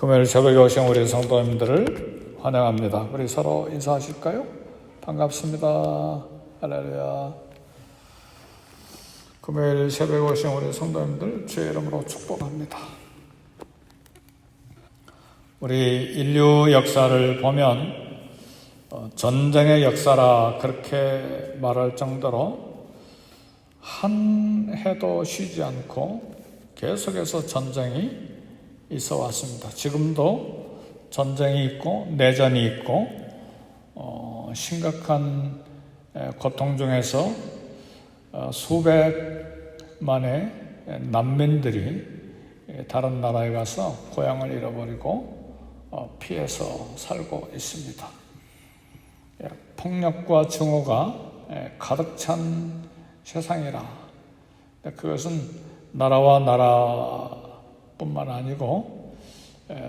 금요일 새벽에 오신 우리 성도님들을 환영합니다. 우리 서로 인사하실까요? 반갑습니다. 할렐루야. 금요일 새벽에 오신 우리 성도님들 주의 이름으로 축복합니다. 우리 인류 역사를 보면 전쟁의 역사라 그렇게 말할 정도로 한 해도 쉬지 않고 계속해서 전쟁이 있어 왔습니다. 지금도 전쟁이 있고 내전이 있고 심각한 고통 중에서 수백만의 난민들이 다른 나라에 가서 고향을 잃어버리고 피해서 살고 있습니다. 폭력과 증오가 가득 찬 세상이라 그것은 나라와 나라뿐만 아니고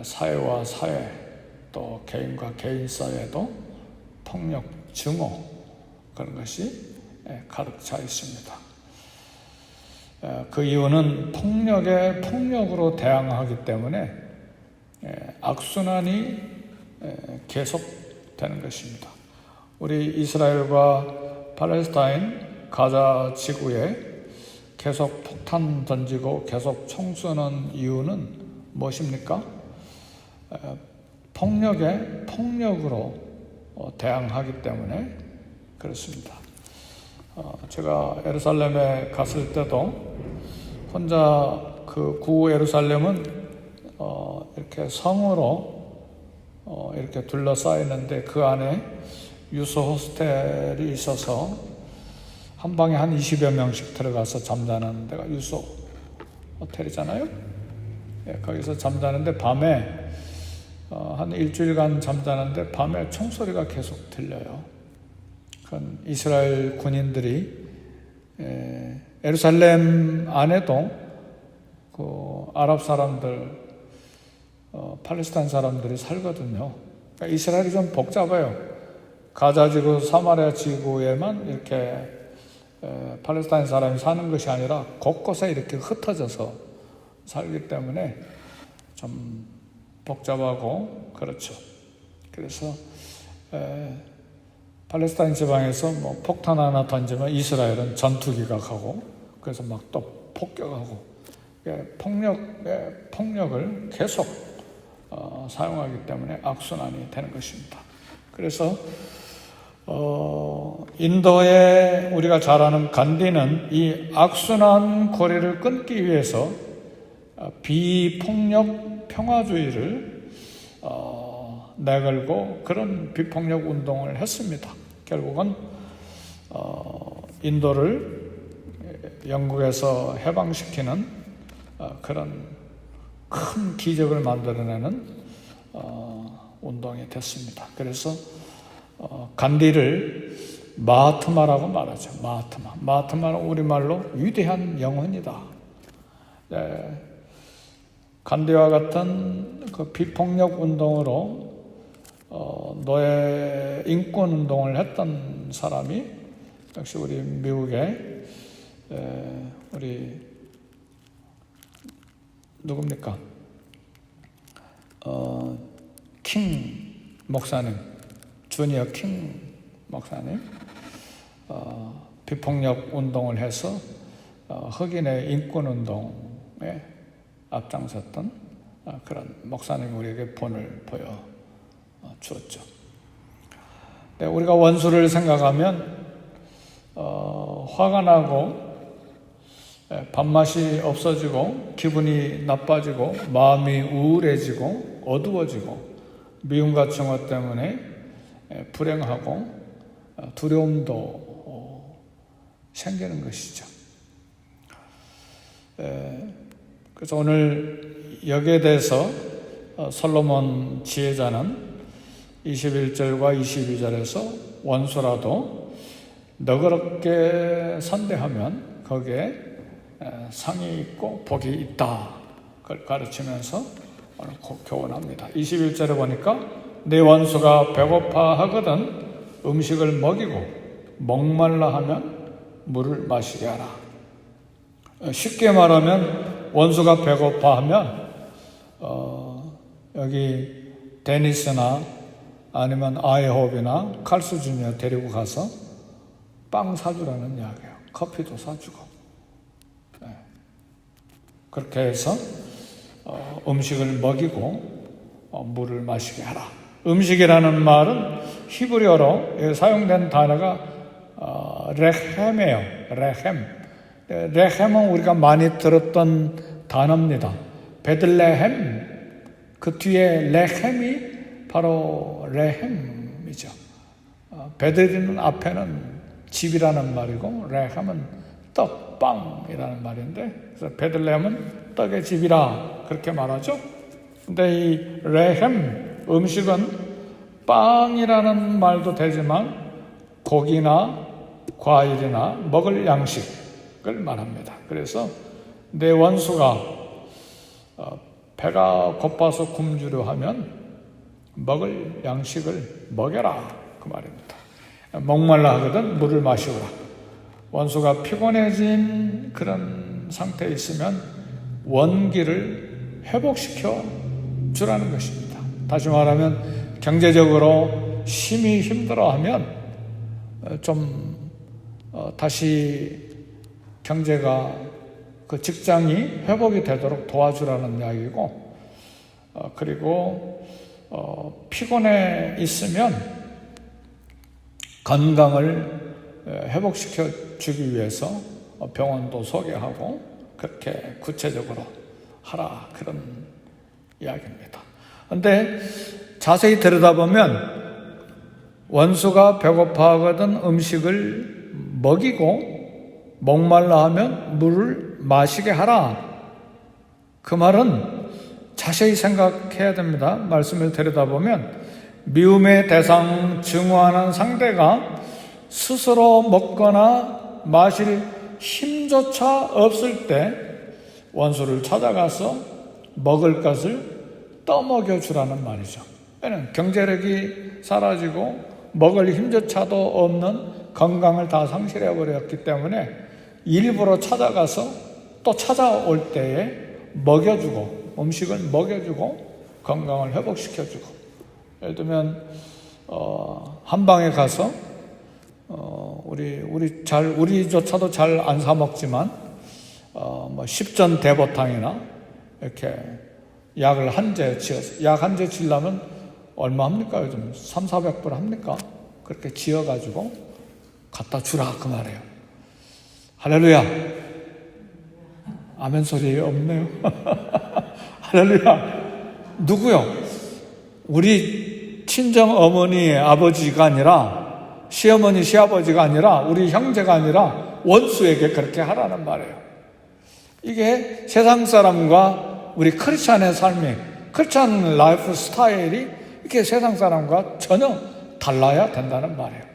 사회와 사회 또 개인과 개인 사이에도 폭력, 증오 그런 것이 가득 차 있습니다. 그 이유는 폭력에 폭력으로 대항하기 때문에 악순환이 계속되는 것입니다. 우리 이스라엘과 팔레스타인 가자 지구에 계속 폭탄 던지고 계속 총 쏘는 이유는 무엇입니까? 폭력에 폭력으로 대항하기 때문에 그렇습니다. 제가 예루살렘에 갔을 때도 혼자 그 구 예루살렘은 이렇게 성으로 이렇게 둘러싸여 있는데 그 안에 유소 호스텔이 있어서 한 방에 한 20여 명씩 들어가서 잠자는 데가 유소 호텔이잖아요. 거기서 잠자는데 밤에 한 일주일간 잠자는데 밤에 총소리가 계속 들려요. 그건 이스라엘 군인들이 예루살렘 안에도 그 아랍 사람들, 팔레스타인 사람들이 살거든요. 그러니까 이스라엘이 좀 복잡해요. 가자 지구, 사마리아 지구에만 이렇게 팔레스타인 사람이 사는 것이 아니라 곳곳에 이렇게 흩어져서 살기 때문에 좀 복잡하고 그렇죠. 그래서 팔레스타인 지방에서 뭐 폭탄 하나 던지면 이스라엘은 전투기가 가고 그래서 막 또 폭격하고 폭력을 계속 사용하기 때문에 악순환이 되는 것입니다. 그래서 인도의 우리가 잘 아는 간디는 이 악순환 고리를 끊기 위해서 비폭력 평화주의를 내걸고 그런 비폭력 운동을 했습니다. 결국은 인도를 영국에서 해방시키는 그런 큰 기적을 만들어내는 운동이 됐습니다. 그래서 간디를 마하트마라고 말하죠. 마하트마는 우리말로 위대한 영혼이다. 간디와 같은 그 비폭력 운동으로 노예 인권 운동을 했던 사람이 역시 우리 미국의 우리 누굽니까? 킹 목사님, 주니어 킹 목사님, 비폭력 운동을 해서 흑인의 인권 운동에 앞장섰던 그런 목사님이 우리에게 본을 보여주었죠. 우리가 원수를 생각하면 화가 나고 밥맛이 없어지고 기분이 나빠지고 마음이 우울해지고 어두워지고 미움과 증오 때문에 불행하고 두려움도 생기는 것이죠. 그래서 오늘 여기에 대해서 솔로몬 지혜자는 21절과 22절에서 원수라도 너그럽게 선대하면 거기에 상이 있고 복이 있다. 그걸 가르치면서 오늘 교훈합니다. 21절에 보니까 네 원수가 배고파 하거든 음식을 먹이고 목말라 하면 물을 마시게 하라. 쉽게 말하면 원수가 배고파 하면 여기 데니스나 아니면 아이홉이나 칼스 주니어 데리고 가서 빵 사주라는 이야기예요. 커피도 사주고. 네. 그렇게 해서 음식을 먹이고 물을 마시게 하라. 음식이라는 말은 히브리어로 사용된 단어가 레헴이에요. 레헴. 레헴은 우리가 많이 들었던 단어입니다. 베들레헴, 그 뒤에 레헴이 바로 레헴이죠. 베들리는 앞에는 집이라는 말이고 레헴은 떡, 빵이라는 말인데, 그래서 베들레헴은 떡의 집이라 그렇게 말하죠. 근데 이 레헴, 음식은 빵이라는 말도 되지만 고기나 과일이나 먹을 양식을 말합니다. 그래서 내 원수가 배가 고파서 굶주려 하면 먹을 양식을 먹여라, 그 말입니다. 목말라 하거든 물을 마시오라. 원수가 피곤해진 그런 상태에 있으면 원기를 회복시켜 주라는 것입니다. 다시 말하면 경제적으로 심히 힘들어하면 다시 경제가 그 직장이 회복이 되도록 도와주라는 이야기고, 그리고 피곤해 있으면 건강을 회복시켜 주기 위해서 병원도 소개하고 그렇게 구체적으로 하라, 그런 이야기입니다. 그런데 자세히 들여다보면 원수가 배고파하거든 음식을 먹이고 목말라 하면 물을 마시게 하라. 그 말은 자세히 생각해야 됩니다. 말씀을 들여다보면 미움의 대상, 증오하는 상대가 스스로 먹거나 마실 힘조차 없을 때 원수를 찾아가서 먹을 것을 떠먹여 주라는 말이죠. 왜냐하면 경제력이 사라지고 먹을 힘조차도 없는 건강을 다 상실해버렸기 때문에 일부러 찾아가서 또 찾아올 때에 먹여주고, 음식을 먹여주고 건강을 회복시켜주고. 예를 들면 한방에 가서 우리조차도 잘 안 사 먹지만 십전 대보탕이나 이렇게 약을 한 재 지어서, 약 한 재 지려면 얼마 합니까? 요즘 300-400불 합니까? 그렇게 지어가지고 갖다 주라, 그 말이에요. 할렐루야. 아멘 소리 없네요. 할렐루야. 누구요? 우리 친정 어머니 아버지가 아니라, 시어머니 시아버지가 아니라, 우리 형제가 아니라 원수에게 그렇게 하라는 말이에요. 이게 세상 사람과 우리 크리스찬의 삶이, 크리스찬 라이프 스타일이 이렇게 세상 사람과 전혀 달라야 된다는 말이에요.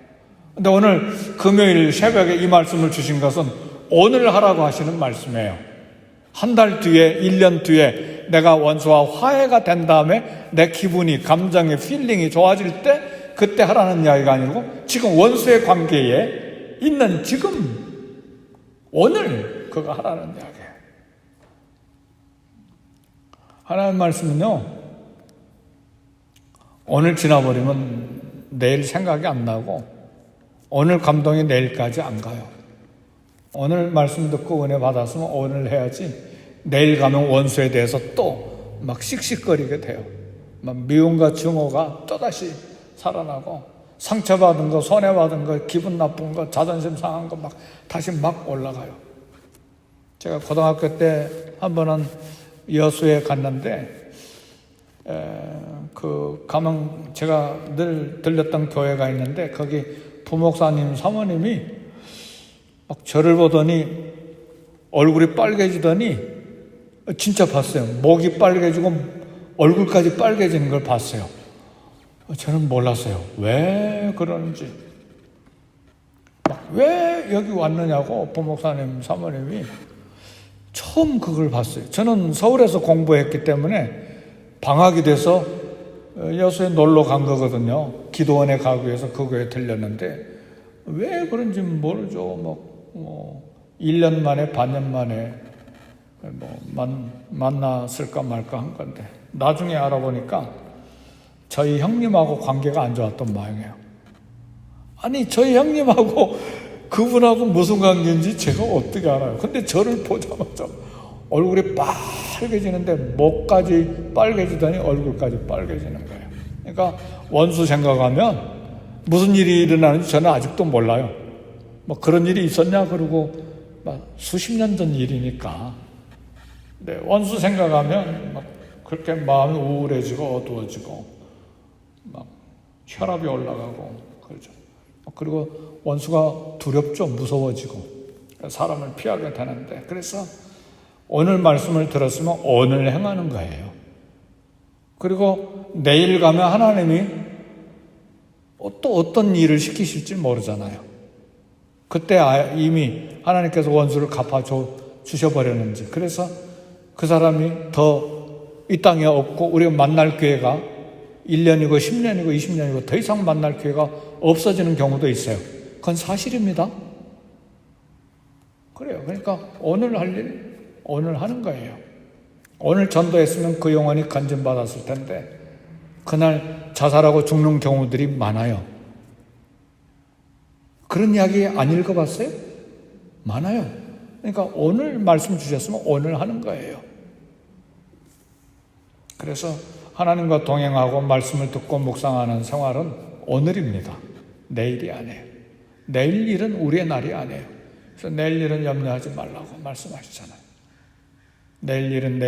근데 오늘 금요일 새벽에 이 말씀을 주신 것은 오늘 하라고 하시는 말씀이에요. 한 달 뒤에, 1년 뒤에 내가 원수와 화해가 된 다음에 내 기분이, 감정의 필링이 좋아질 때 그때 하라는 이야기가 아니고 지금 원수의 관계에 있는 지금, 오늘 그거 하라는 이야기예요. 하나님 말씀은요, 오늘 지나버리면 내일 생각이 안 나고 오늘 감동이 내일까지 안 가요. 오늘 말씀 듣고 은혜 받았으면 오늘 해야지 내일 가면 원수에 대해서 또 막 씩씩거리게 돼요. 막 미움과 증오가 또다시 살아나고 상처받은 거, 손해받은 거, 기분 나쁜 거, 자존심 상한 거 막 다시 막 올라가요. 제가 고등학교 때 한 번은 여수에 갔는데 가면 제가 늘 들렸던 교회가 있는데 거기 부목사님 사모님이 막 저를 보더니 얼굴이 빨개지더니 진짜 봤어요. 목이 빨개지고 얼굴까지 빨개지는 걸 봤어요. 저는 몰랐어요. 왜 그러는지. 왜 여기 왔느냐고 부목사님 사모님이 처음 그걸 봤어요. 저는 서울에서 공부했기 때문에 방학이 돼서 여수에 놀러 간 거거든요. 기도원에 가기 위해서 그 교회에 들렸는데 왜 그런지 모르죠. 1년 만에, 반년 만에 만났을까 말까 한 건데 나중에 알아보니까 저희 형님하고 관계가 안 좋았던 모양이에요. 아니, 저희 형님하고 그분하고 무슨 관계인지 제가 어떻게 알아요? 근데 저를 보자마자 얼굴이 빨개지는데 목까지 빨개지더니 얼굴까지 빨개지는 거예요. 그러니까 원수 생각하면 무슨 일이 일어나는지 저는 아직도 몰라요. 뭐 그런 일이 있었냐 그러고 막 수십 년 전 일이니까. 네, 원수 생각하면 막 그렇게 마음이 우울해지고 어두워지고 막 혈압이 올라가고 그러죠. 그리고 원수가 두렵죠. 무서워지고 사람을 피하게 되는데, 그래서 오늘 말씀을 들었으면 오늘 행하는 거예요. 그리고 내일 가면 하나님이 또 어떤 일을 시키실지 모르잖아요. 그때 이미 하나님께서 원수를 갚아 주셔버렸는지. 그래서 그 사람이 더 이 땅에 없고 우리가 만날 기회가 1년이고 10년이고 20년이고 더 이상 만날 기회가 없어지는 경우도 있어요. 그건 사실입니다. 그래요. 그러니까 오늘 할 일 오늘 하는 거예요. 오늘 전도했으면 그 영혼이 건진받았을 텐데 그날 자살하고 죽는 경우들이 많아요. 그런 이야기 안 읽어봤어요? 많아요. 그러니까 오늘 말씀 주셨으면 오늘 하는 거예요. 그래서 하나님과 동행하고 말씀을 듣고 묵상하는 생활은 오늘입니다. 내일이 아니에요. 내일 일은 우리의 날이 아니에요. 그래서 내일 일은 염려하지 말라고 말씀하시잖아요. 내일 일은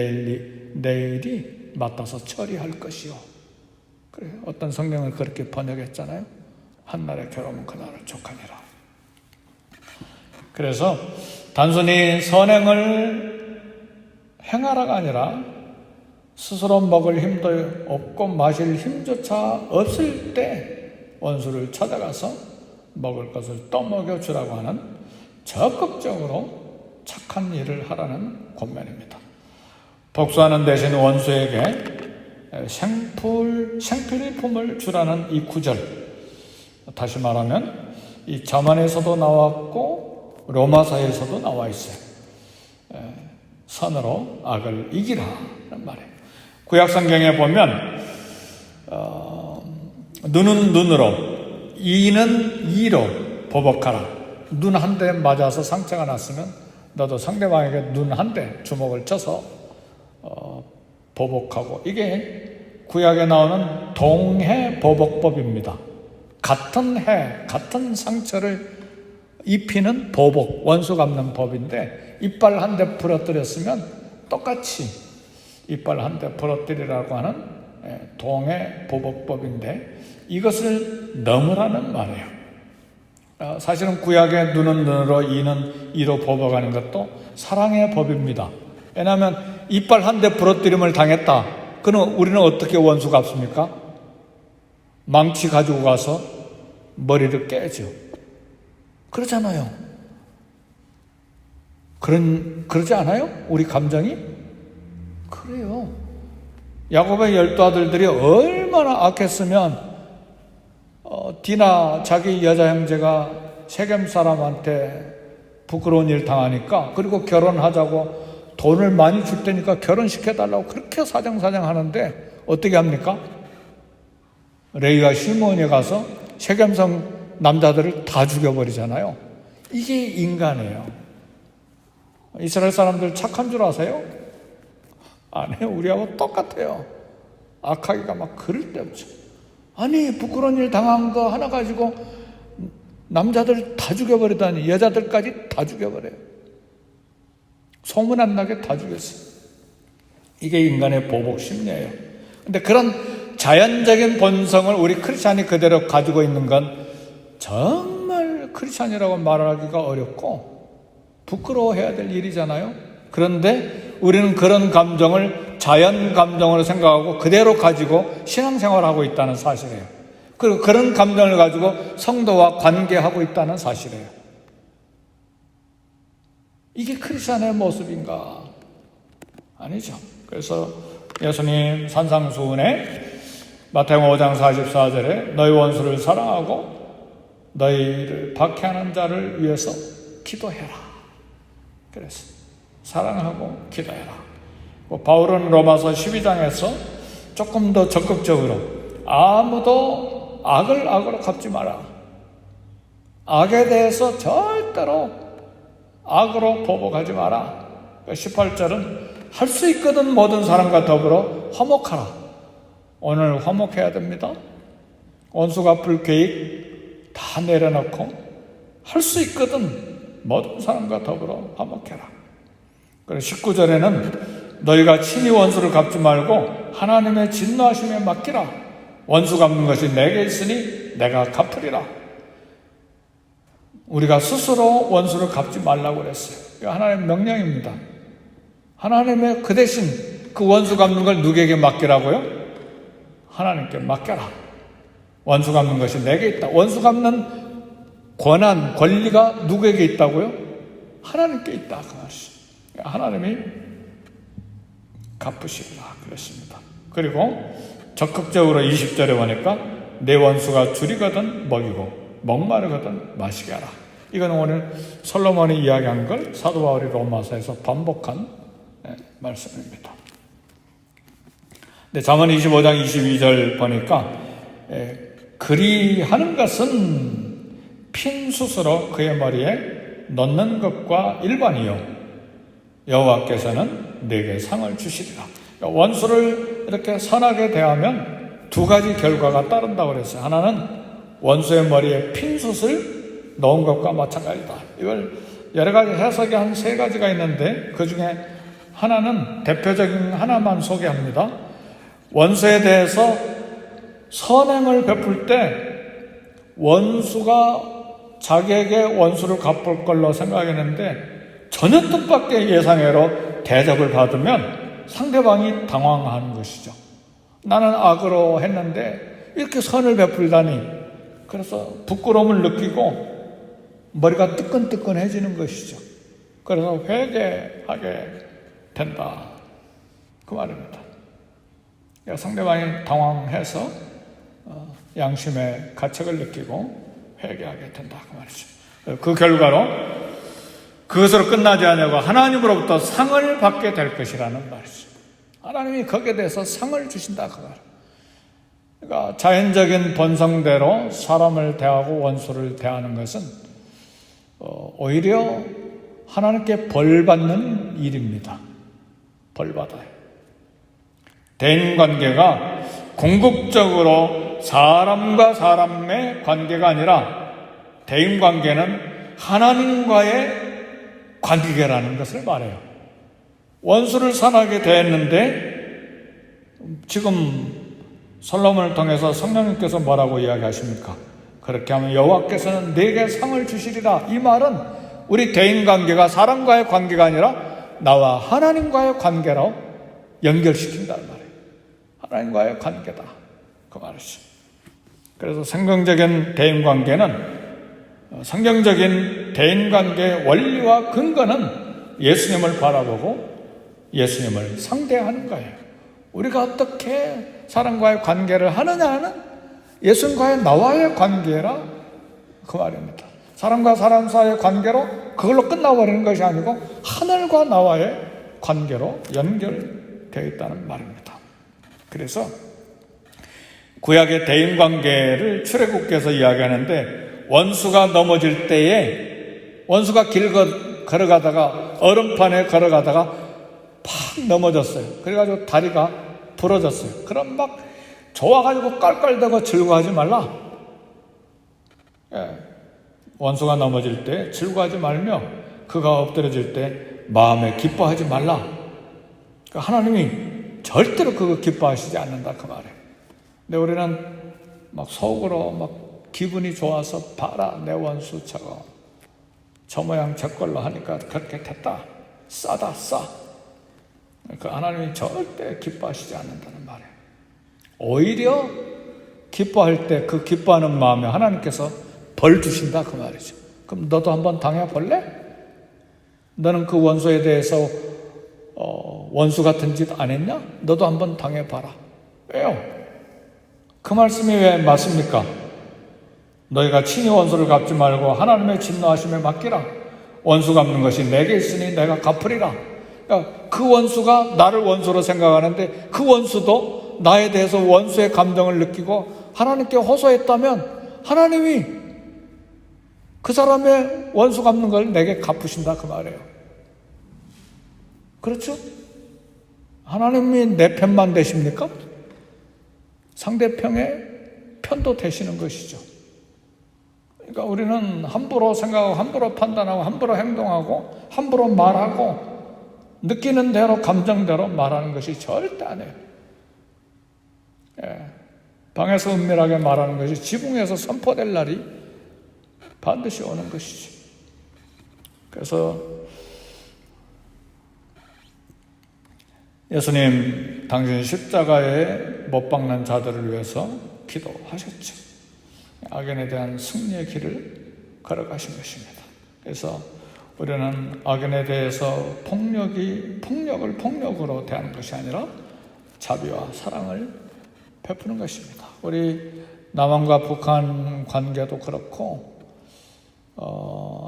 내일이 맡아서 처리할 것이요. 그래, 어떤 성경을 그렇게 번역했잖아요. 한날의 괴로움은 그날을 족하니라. 그래서 단순히 선행을 행하라가 아니라 스스로 먹을 힘도 없고 마실 힘조차 없을 때 원수를 찾아가서 먹을 것을 떠먹여 주라고 하는 적극적으로 착한 일을 하라는 권면입니다. 복수하는 대신 원수에게 생필품을 주라는 이 구절, 다시 말하면 이 잠언에서도 나왔고 로마서에서도 나와 있어요. 선으로 악을 이기라는 말이에요. 구약성경에 보면 눈은 눈으로, 이는 이로 보복하라. 눈 한 대 맞아서 상처가 났으면 너도 상대방에게 눈 한 대 주먹을 쳐서 보복하고, 이게 구약에 나오는 동해보복법입니다. 같은 해, 같은 상처를 입히는 보복, 원수 갚는 법인데 이빨 한 대 부러뜨렸으면 똑같이 이빨 한 대 부러뜨리라고 하는 동해보복법인데 이것을 넘으라는 말이에요. 사실은 구약의 눈은 눈으로 이는 이로 보복하는 것도 사랑의 법입니다. 왜냐하면 이빨 한 대 부러뜨림을 당했다. 그럼 우리는 어떻게 원수 갚습니까? 망치 가지고 가서 머리를 깨죠. 그러잖아요. 그러지 않아요? 우리 감정이? 그래요. 야곱의 12 아들들이 얼마나 악했으면 디나 자기 여자 형제가 세겜 사람한테 부끄러운 일 당하니까, 그리고 결혼하자고 돈을 많이 줄 테니까 결혼시켜달라고 그렇게 사정사정 하는데 어떻게 합니까? 레위와 시므온에 가서 세겜성 남자들을 다 죽여버리잖아요. 이게 인간이에요. 이스라엘 사람들 착한 줄 아세요? 아니에요. 우리하고 똑같아요. 악하기가 막 그럴 데 없죠. 아니, 부끄러운 일 당한 거 하나 가지고 남자들 다 죽여버리다니, 여자들까지 다 죽여버려요. 소문 안 나게 다 죽였어요. 이게 인간의 보복 심리예요. 근데 그런 자연적인 본성을 우리 크리스찬이 그대로 가지고 있는 건 정말 크리스찬이라고 말하기가 어렵고 부끄러워해야 될 일이잖아요. 그런데 우리는 그런 감정을 자연 감정으로 생각하고 그대로 가지고 신앙생활하고 있다는 사실이에요. 그리고 그런 감정을 가지고 성도와 관계하고 있다는 사실이에요. 이게 크리스찬의 모습인가? 아니죠. 그래서 예수님 산상수훈에 마태복음 5장 44절에 너희 원수를 사랑하고 너희를 박해하는 자를 위해서 기도해라. 그래서 사랑하고 기도해라. 바울은 로마서 12장에서 조금 더 적극적으로 아무도 악을 악으로 갚지 마라. 악에 대해서 절대로 악으로 보복하지 마라. 18절은 할 수 있거든 모든 사람과 더불어 화목하라. 오늘 화목해야 됩니다. 원수 갚을 계획 다 내려놓고 할 수 있거든 모든 사람과 더불어 화목해라. 그리고 19절에는 너희가 친히 원수를 갚지 말고 하나님의 진노하심에 맡기라. 원수 갚는 것이 내게 있으니 내가 갚으리라. 우리가 스스로 원수를 갚지 말라고 그랬어요. 이거 하나님의 명령입니다. 하나님의 그 대신 그 원수 갚는 걸 누구에게 맡기라고요? 하나님께 맡겨라. 원수 갚는 것이 내게 있다. 원수 갚는 권한, 권리가 누구에게 있다고요? 하나님께 있다. 그 말이죠. 하나님이 갚으시리라 그랬습니다. 그리고 적극적으로 20절에 보니까 내 원수가 줄이거든 먹이고 목마르거든 마시게 하라. 이건 오늘 솔로몬이 이야기한 걸 사도 바울이 로마서에서 반복한 말씀입니다. 근데 잠언 25장 22절 보니까 그리하는 것은 핀 숯으로 그의 머리에 넣는 것과 일반이요 여호와께서는 내게 상을 주시리라. 원수를 이렇게 선하게 대하면 두 가지 결과가 따른다고 그랬어요. 하나는 원수의 머리에 핀 숯을 넣은 것과 마찬가지다. 이걸 여러 가지 해석이 한 세 가지가 있는데 그 중에 하나는 대표적인 하나만 소개합니다. 원수에 대해서 선행을 베풀 때 원수가 자기에게 원수를 갚을 걸로 생각했는데 전혀 뜻밖의 예상외로 대접을 받으면 상대방이 당황하는 것이죠. 나는 악으로 했는데 이렇게 선을 베풀다니. 그래서 부끄러움을 느끼고 머리가 뜨끈뜨끈해지는 것이죠. 그래서 회개하게 된다. 그 말입니다. 상대방이 당황해서 양심의 가책을 느끼고 회개하게 된다. 그 말이죠. 그 결과로 그것으로 끝나지 않냐고 하나님으로부터 상을 받게 될 것이라는 말이죠. 하나님이 거기에 대해서 상을 주신다. 그 말. 그러니까 자연적인 본성대로 사람을 대하고 원수를 대하는 것은 오히려 하나님께 벌받는 일입니다. 벌받아요. 대인관계가 궁극적으로 사람과 사람의 관계가 아니라 대인관계는 하나님과의 관계라는 것을 말해요. 원수를 선하게 대했는데 지금 솔로몬을 통해서 성령님께서 뭐라고 이야기하십니까? 그렇게 하면 여호와께서는 내게 상을 주시리라. 이 말은 우리 대인관계가 사람과의 관계가 아니라 나와 하나님과의 관계로 연결시킨다는 말이에요. 하나님과의 관계다. 그 말이죠. 그래서 성경적인 대인관계는 성경적인 대인관계의 원리와 근거는 예수님을 바라보고 예수님을 상대하는 거예요. 우리가 어떻게 사람과의 관계를 하느냐는 예수님과의 나와의 관계라 그 말입니다. 사람과 사람 사이의 관계로 그걸로 끝나버리는 것이 아니고 하늘과 나와의 관계로 연결되어 있다는 말입니다. 그래서 구약의 대인관계를 출애굽기에서 이야기하는데 원수가 넘어질 때에 원수가 길 걸어가다가 얼음판에 걸어가다가 팍 넘어졌어요. 그래가지고 다리가 부러졌어요. 그럼 막 좋아가지고 깔깔대고 즐거워하지 말라. 원수가 넘어질 때 즐거워하지 말며 그가 엎드려질 때 마음에 기뻐하지 말라. 그러니까 하나님이 절대로 그거 기뻐하시지 않는다 그 말이에요. 근데 우리는 막 속으로 막 기분이 좋아서 봐라 내 원수 저거 저 모양 저 걸로 하니까 그렇게 됐다. 싸다 싸. 그러니까 하나님이 절대 기뻐하시지 않는다는 말이에요. 오히려 기뻐할 때 그 기뻐하는 마음에 하나님께서 벌 주신다 그 말이죠. 그럼 너도 한번 당해볼래? 너는 그 원수에 대해서 원수 같은 짓 안 했냐? 너도 한번 당해봐라. 왜요? 그 말씀이 왜 맞습니까? 너희가 친히 원수를 갚지 말고 하나님의 진노하심에 맡기라. 원수 갚는 것이 내게 있으니 내가 갚으리라. 그러니까 그 원수가 나를 원수로 생각하는데 그 원수도 나에 대해서 원수의 감정을 느끼고 하나님께 호소했다면 하나님이 그 사람의 원수 갚는 걸 내게 갚으신다 그 말이에요. 그렇죠? 하나님이 내 편만 되십니까? 상대편의 편도 되시는 것이죠. 그러니까 우리는 함부로 생각하고 함부로 판단하고 함부로 행동하고 함부로 말하고 느끼는 대로 감정대로 말하는 것이 절대 아니에요. 방에서 은밀하게 말하는 것이 지붕에서 선포될 날이 반드시 오는 것이지. 그래서 예수님 당신 십자가에 못 박는 자들을 위해서 기도하셨죠. 악인에 대한 승리의 길을 걸어가신 것입니다. 그래서 우리는 악인에 대해서 폭력을 폭력으로 대하는 것이 아니라 자비와 사랑을 베푸는 것입니다. 우리 남한과 북한 관계도 그렇고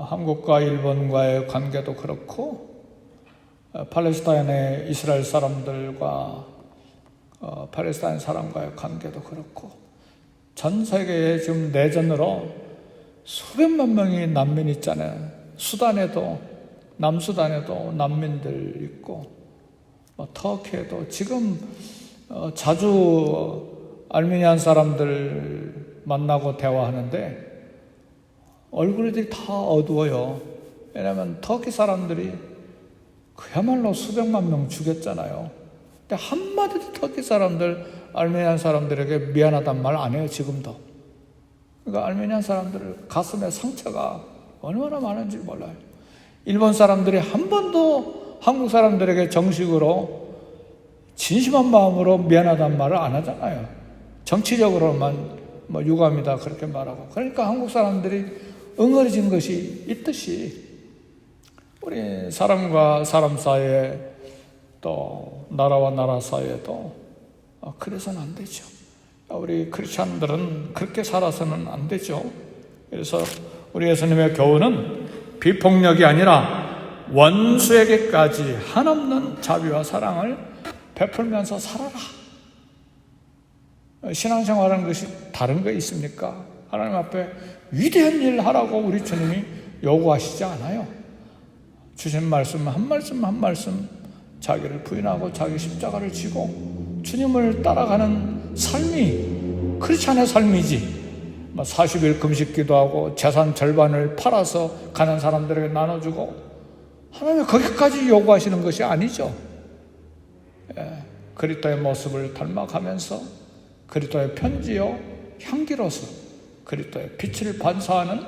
한국과 일본과의 관계도 그렇고 팔레스타인의 이스라엘 사람들과 팔레스타인 사람과의 관계도 그렇고 전 세계에 지금 내전으로 수백만 명의 난민이 있잖아요. 수단에도 남수단에도 난민들 있고 터키에도 지금 자주 알메니안 사람들 만나고 대화하는데 얼굴들이 다 어두워요. 왜냐하면 터키 사람들이 그야말로 수백만 명 죽였잖아요. 근데 한마디도 터키 사람들, 알메니안 사람들에게 미안하단 말 안 해요, 지금도. 그러니까 알메니안 사람들 가슴에 상처가 얼마나 많은지 몰라요. 일본 사람들이 한 번도 한국 사람들에게 정식으로 진심한 마음으로 미안하단 말을 안 하잖아요. 정치적으로만 유감이다 그렇게 말하고. 그러니까 한국 사람들이 응어리진 것이 있듯이 우리 사람과 사람 사이에 또 나라와 나라 사이에도 그래서는 안 되죠. 우리 크리스찬들은 그렇게 살아서는 안 되죠. 그래서 우리 예수님의 교훈은 비폭력이 아니라 원수에게까지 한없는 자비와 사랑을 베풀면서 살아라. 신앙생활하는 것이 다른 거 있습니까? 하나님 앞에 위대한 일 하라고 우리 주님이 요구하시지 않아요. 주신 말씀 한 말씀 한 말씀 자기를 부인하고 자기 십자가를 지고 주님을 따라가는 삶이 크리스찬의 삶이지. 40일 금식 기도하고 재산 절반을 팔아서 가난 사람들에게 나눠주고 하나님이 거기까지 요구하시는 것이 아니죠. 그리스도의 모습을 닮아가면서 그리스도의 편지요 향기로서 그리스도의 빛을 반사하는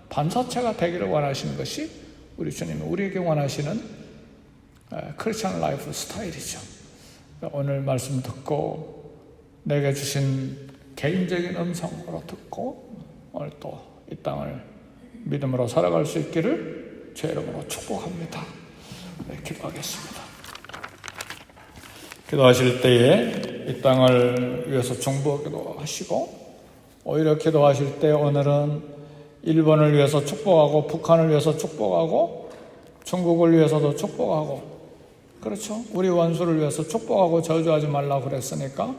반사체가 되기를 원하시는 것이 우리 주님이 우리에게 원하시는 크리스찬 라이프 스타일이죠. 오늘 말씀 듣고 내게 주신 개인적인 음성으로 듣고 오늘 또 이 땅을 믿음으로 살아갈 수 있기를 제 이름으로 축복합니다. 네, 기도하겠습니다. 기도하실 때에 이 땅을 위해서 중보기도 하시고 오히려 기도하실 때 오늘은 일본을 위해서 축복하고 북한을 위해서 축복하고 중국을 위해서도 축복하고 그렇죠. 우리 원수를 위해서 축복하고 저주하지 말라고 그랬으니까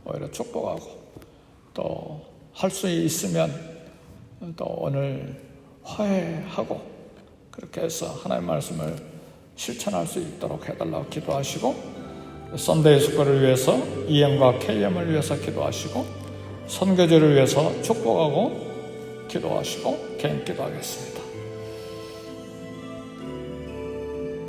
오히려 축복하고 또 할 수 있으면 또 오늘 화해하고 그렇게 해서 하나님의 말씀을 실천할 수 있도록 해달라고 기도하시고 썬데이 스쿨을 위해서 EM과 KM을 위해서 기도하시고 선교제를 위해서 축복하고 기도하시고 개인 기도하겠습니다.